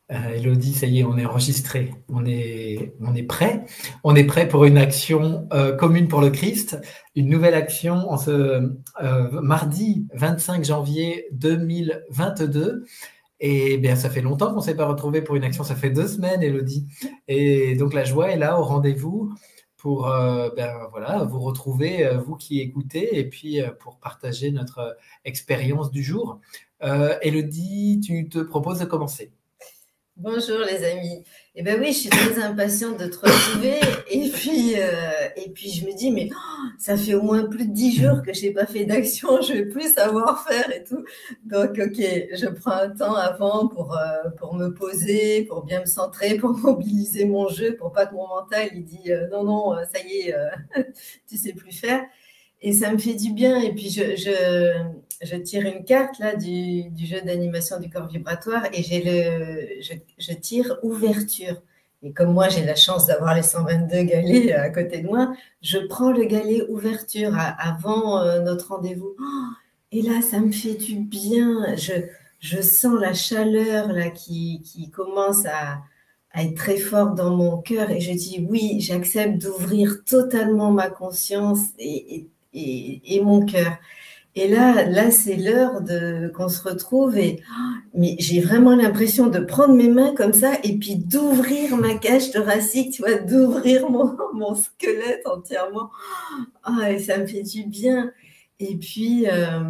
Elodie, ça y est, on est enregistré, on est prêt. On est prêt pour une action commune pour le Christ, une nouvelle action en ce mardi 25 janvier 2022. Et bien, ça fait longtemps qu'on ne s'est pas retrouvé pour une action, ça fait 2 semaines, Elodie. Et donc la joie est là au rendez-vous pour voilà, vous retrouver, vous qui écoutez, et puis pour partager notre expérience du jour. Elodie, tu te proposes de commencer. Bonjour les amis. Eh ben oui, je suis très impatiente de te retrouver. Et puis je me dis, mais ça fait au moins plus de 10 jours que j'ai pas fait d'action, je vais plus savoir faire et tout. Donc ok, je prends un temps avant pour me poser, pour bien me centrer, pour mobiliser mon jeu, pour pas que mon mental il dit non non, ça y est, tu sais plus faire. Et ça me fait du bien. Et puis, je tire une carte là du jeu d'animation du corps vibratoire et je tire ouverture. Et comme moi, j'ai la chance d'avoir les 122 galets à côté de moi, je prends le galet ouverture avant notre rendez-vous. Et là, ça me fait du bien. Je sens la chaleur là qui commence à être très forte dans mon cœur et je dis oui, j'accepte d'ouvrir totalement ma conscience et mon cœur. Et là, c'est l'heure qu'on se retrouve mais j'ai vraiment l'impression de prendre mes mains comme ça et puis d'ouvrir ma cage thoracique, tu vois, d'ouvrir mon squelette entièrement. Et ça me fait du bien. Et puis, euh,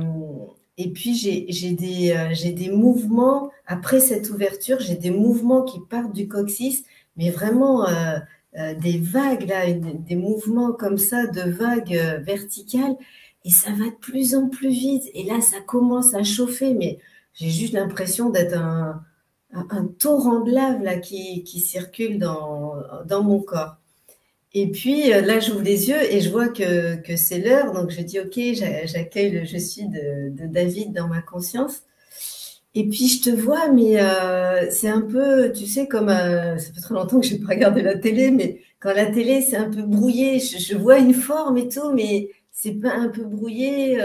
et puis, j'ai des mouvements, après cette ouverture, j'ai des mouvements qui partent du coccyx, mais vraiment des vagues, là, des mouvements comme ça, de vagues verticales, et ça va de plus en plus vite. Et là, ça commence à chauffer, mais j'ai juste l'impression d'être un torrent de lave là, qui circule dans mon corps. Et puis là, j'ouvre les yeux et je vois que c'est l'heure. Donc je dis, OK, j'accueille le je suis de David dans ma conscience. Et puis je te vois, mais c'est un peu, tu sais, comme ça fait très longtemps que je n'ai pas regardé la télé, mais quand la télé, c'est un peu brouillé, je vois une forme et tout, mais c'est pas un peu brouillé,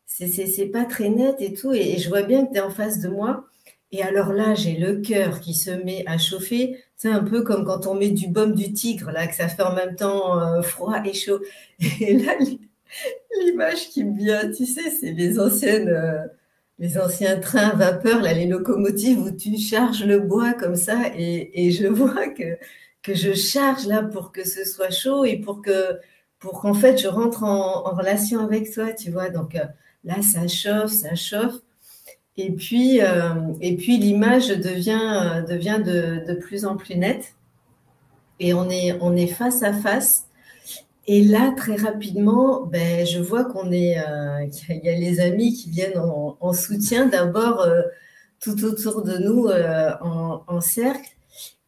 c'est pas très net et tout. Et je vois bien que tu es en face de moi. Et alors là, j'ai le cœur qui se met à chauffer. C'est un peu comme quand on met du baume du tigre, là, que ça fait en même temps froid et chaud. Et là, l'image qui me vient, tu sais, c'est les anciens trains à vapeur, là, les locomotives où tu charges le bois comme ça. Et je vois que je charge là pour que ce soit chaud et pour qu'en fait je rentre en relation avec toi, tu vois. Donc là, ça chauffe, ça chauffe. Et puis l'image devient de plus en plus nette. Et on est face à face. Et là, très rapidement, ben, je vois qu'il y a les amis qui viennent en soutien. D'abord, tout autour de nous, en cercle.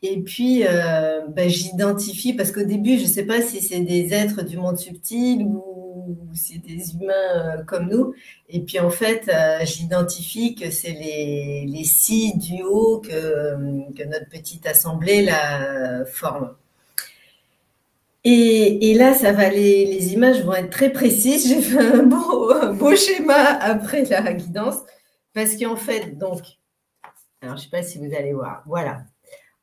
Et puis, ben, j'identifie, parce qu'au début, je ne sais pas si c'est des êtres du monde subtil ou c'est des humains comme nous. Et puis, en fait, j'identifie que c'est les 6 duos que notre petite assemblée là, forme. Et là, les images vont être très précises. J'ai fait un beau schéma après la guidance. Parce qu'en fait, donc, alors je ne sais pas si vous allez voir, voilà.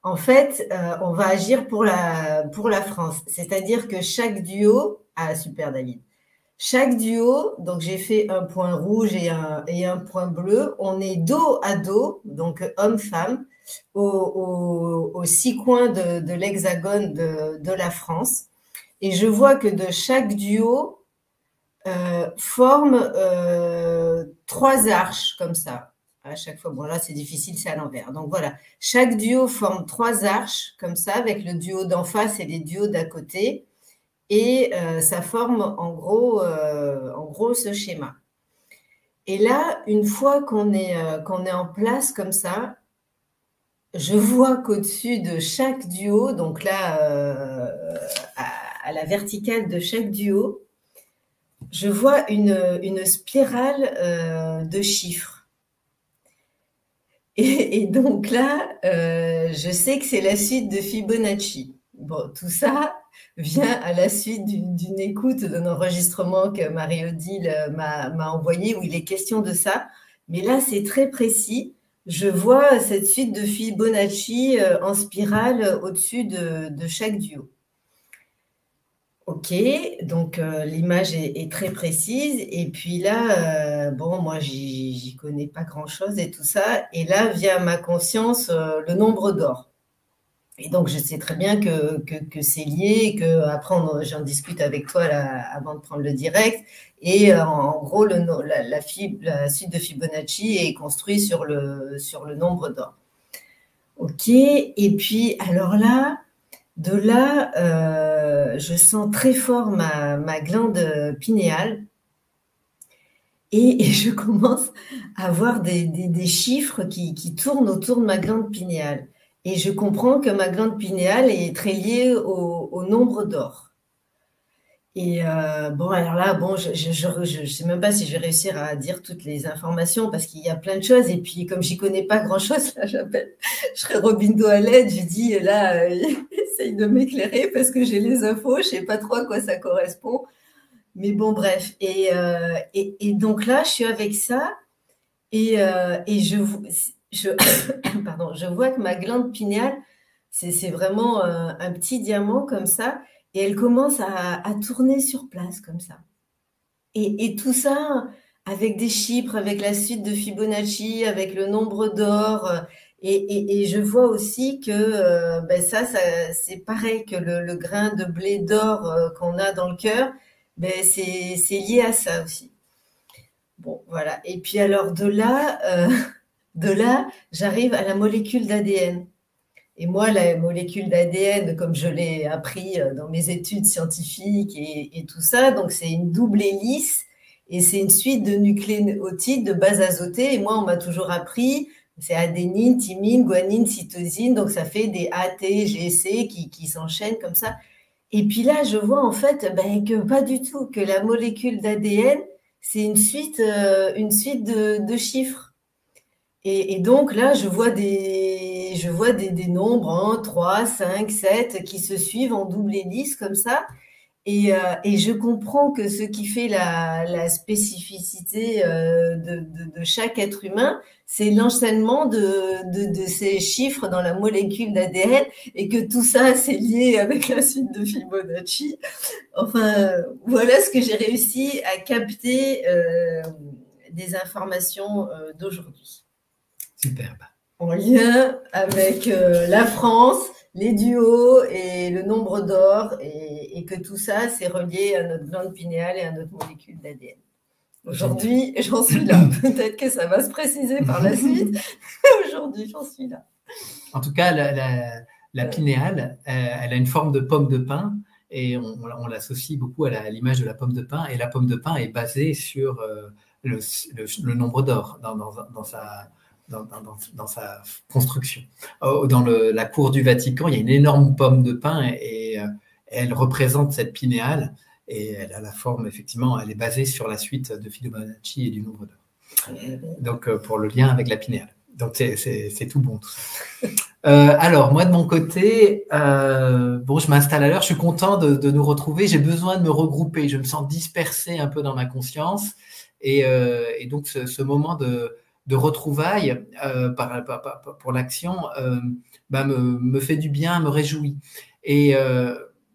En fait, on va agir pour la France. C'est-à-dire que chaque duo, ah super David, chaque duo, donc j'ai fait un point rouge et un point bleu, on est dos à dos, donc homme-femme, aux 6 coins de l'hexagone de la France. Et je vois que de chaque duo forme 3 arches comme ça. À chaque fois, bon là c'est difficile, c'est à l'envers. Donc voilà, chaque duo forme 3 arches comme ça avec le duo d'en face et les duos d'à côté. Et ça forme en gros ce schéma. Et là, une fois qu'on est en place comme ça, je vois qu'au-dessus de chaque duo, donc là, à la verticale de chaque duo, je vois une spirale de chiffres. Et donc là, je sais que c'est la suite de Fibonacci. Bon, tout ça vient à la suite d'une écoute d'un enregistrement que Marie-Odile m'a envoyé où il est question de ça. Mais là, c'est très précis je vois cette suite de Fibonacci en spirale au-dessus de chaque duo. Ok, donc l'image est très précise. Et puis là, bon, moi, j'y connais pas grand-chose et tout ça. Et là vient à ma conscience le nombre d'or. Et donc, je sais très bien que c'est lié, que après j'en discute avec toi là, avant de prendre le direct. Et en gros, la suite de Fibonacci est construite sur le nombre d'or. Ok, et puis alors là, de là, je sens très fort ma glande pinéale et je commence à avoir des chiffres qui tournent autour de ma glande pinéale. Et je comprends que ma glande pinéale est très liée au nombre d'or. Et bon, alors là, bon, je sais même pas si je vais réussir à dire toutes les informations parce qu'il y a plein de choses. Et puis, comme j'y connais pas grand-chose, là, j'appelle, je serais Robindo à l'aide. Je dis, là, essaye de m'éclairer parce que j'ai les infos, je sais pas trop à quoi ça correspond. Mais bon, bref. Et donc là, je suis avec ça et pardon, je vois que ma glande pinéale, c'est vraiment un petit diamant comme ça, et elle commence à tourner sur place comme ça. Et tout ça avec des chiffres, avec la suite de Fibonacci, avec le nombre d'or. Et je vois aussi que ben ça c'est pareil que le grain de blé d'or qu'on a dans le cœur, ben c'est lié à ça aussi. Bon, voilà. Et puis alors de là, j'arrive à la molécule d'ADN. Et moi, la molécule d'ADN, comme je l'ai appris dans mes études scientifiques et tout ça, donc c'est une double hélice et c'est une suite de nucléotides de base azotée. Et moi, on m'a toujours appris, c'est adénine, thymine, guanine, cytosine, donc ça fait des A, T, G, C qui s'enchaînent comme ça. Et puis là, je vois en fait ben, que pas du tout, que la molécule d'ADN, c'est une suite de chiffres. Et donc là, je vois des nombres, hein, 3, 5, 7, qui se suivent en double hélice comme ça. Et je comprends que ce qui fait la spécificité de chaque être humain, c'est l'enchaînement de ces chiffres dans la molécule d'ADN et que tout ça, c'est lié avec la suite de Fibonacci. Enfin, voilà ce que j'ai réussi à capter des informations d'aujourd'hui. Superbe. En lien avec la France, les duos et le nombre d'or, et que tout ça, c'est relié à notre glande pinéale et à notre molécule d'ADN. Aujourd'hui, j'en suis là. Peut-être que ça va se préciser par la suite. Aujourd'hui, j'en suis là. En tout cas, la pinéale, elle a une forme de pomme de pin et on l'associe beaucoup à l'image de la pomme de pin. Et la pomme de pin est basée sur le nombre d'or dans sa construction. Dans la cour du Vatican, il y a une énorme pomme de pin et elle représente cette pinéale et elle a la forme, effectivement, elle est basée sur la suite de Fibonacci et du nombre d'or. Donc, pour le lien avec la pinéale. Donc, c'est tout bon, tout ça. Alors, moi, de mon côté, bon, je m'installe à l'heure. Je suis content de nous retrouver. J'ai besoin de me regrouper. Je me sens dispersé un peu dans ma conscience. Et donc, ce moment de retrouvailles pour l'action bah, me fait du bien, me réjouit. Et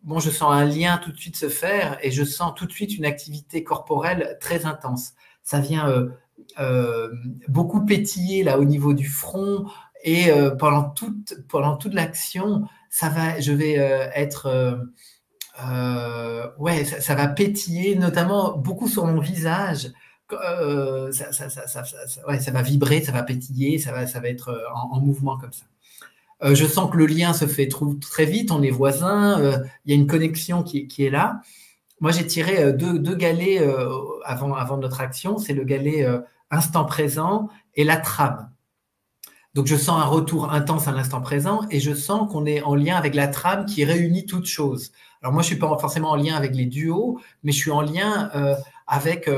bon, je sens un lien tout de suite se faire et je sens tout de suite une activité corporelle très intense. Ça vient beaucoup pétiller là au niveau du front et pendant toute l'action, je vais être ouais, ça va pétiller, notamment beaucoup sur mon visage. Ouais, ça va vibrer, ça va pétiller, ça va être en mouvement comme ça. Je sens que le lien se fait très vite, on est voisins, il y a une connexion qui est là. Moi, j'ai tiré deux galets avant notre action, c'est le galet instant présent et la trame. Donc, je sens un retour intense à l'instant présent et je sens qu'on est en lien avec la trame qui réunit toutes choses. Alors, moi, je ne suis pas forcément en lien avec les duos, mais je suis en lien avec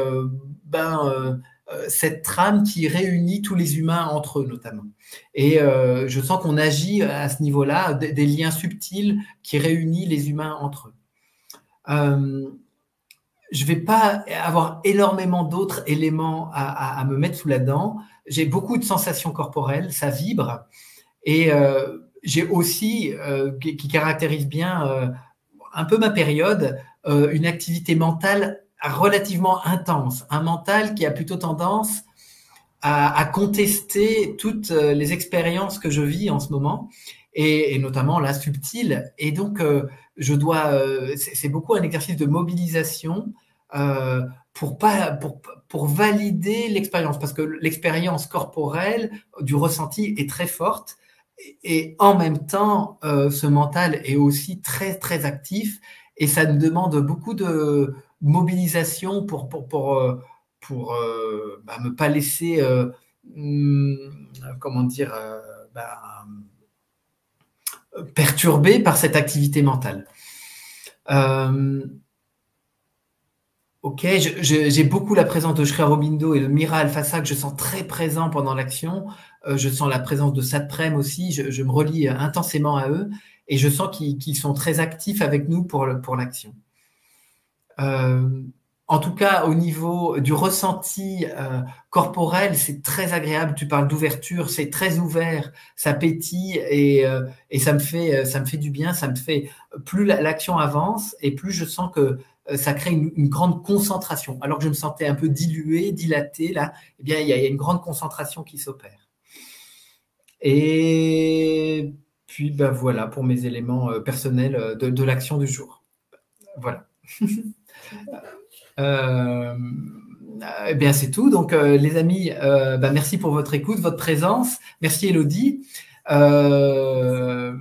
cette trame qui réunit tous les humains entre eux, notamment. Et je sens qu'on agit à ce niveau-là, des liens subtils qui réunissent les humains entre eux. je vais pas avoir énormément d'autres éléments à me mettre sous la dent. J'ai beaucoup de sensations corporelles, ça vibre. Et j'ai aussi, qui caractérise bien un peu ma période, une activité mentale relativement intense. Un mental qui a plutôt tendance à contester toutes les expériences que je vis en ce moment, et notamment la subtile. Et donc, je dois, c'est beaucoup un exercice de mobilisation euh, pour valider l'expérience, parce que l'expérience corporelle du ressenti est très forte. Et en même temps, ce mental est aussi très, très actif, et ça me demande beaucoup de mobilisation pour me pas laisser, comment dire, perturbé par cette activité mentale. Ok, j'ai beaucoup la présence de Sri Aurobindo et de Mira Alfassa que je sens très présent pendant l'action. Je sens la présence de Satprem aussi. Je me relie intensément à eux, et je sens qu'ils sont très actifs avec nous pour l'action. En tout cas, au niveau du ressenti corporel, c'est très agréable. Tu parles d'ouverture, c'est très ouvert, ça pétille, et ça me fait du bien. Ça me fait, plus l'action avance et plus je sens que ça crée une grande concentration. Alors que je me sentais un peu dilué, dilaté, là, eh bien, il y a une grande concentration qui s'opère. Et puis, ben voilà pour mes éléments personnels de l'action du jour. Voilà. Euh, eh bien, c'est tout. Donc, les amis, merci pour votre écoute, votre présence. Merci, Elodie. Demain,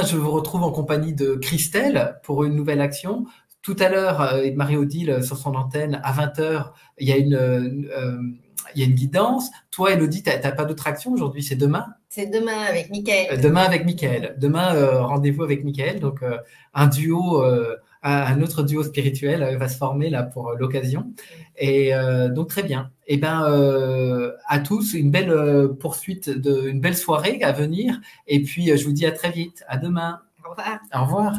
je vous retrouve en compagnie de Christelle pour une nouvelle action. Tout à l'heure, Marie-Odile, sur son antenne, à 20h, il y a il y a une guidance. Toi, Elodie, tu n'as pas d'autre action aujourd'hui, c'est demain? C'est demain avec Mickaël. Demain avec Mickaël. Demain, rendez-vous avec Mickaël. Donc, un duo, un autre duo spirituel va se former là pour l'occasion. Et donc, très bien. Et ben, à tous, une belle poursuite, une belle soirée à venir. Et puis, je vous dis à très vite. À demain. Au revoir. Au revoir.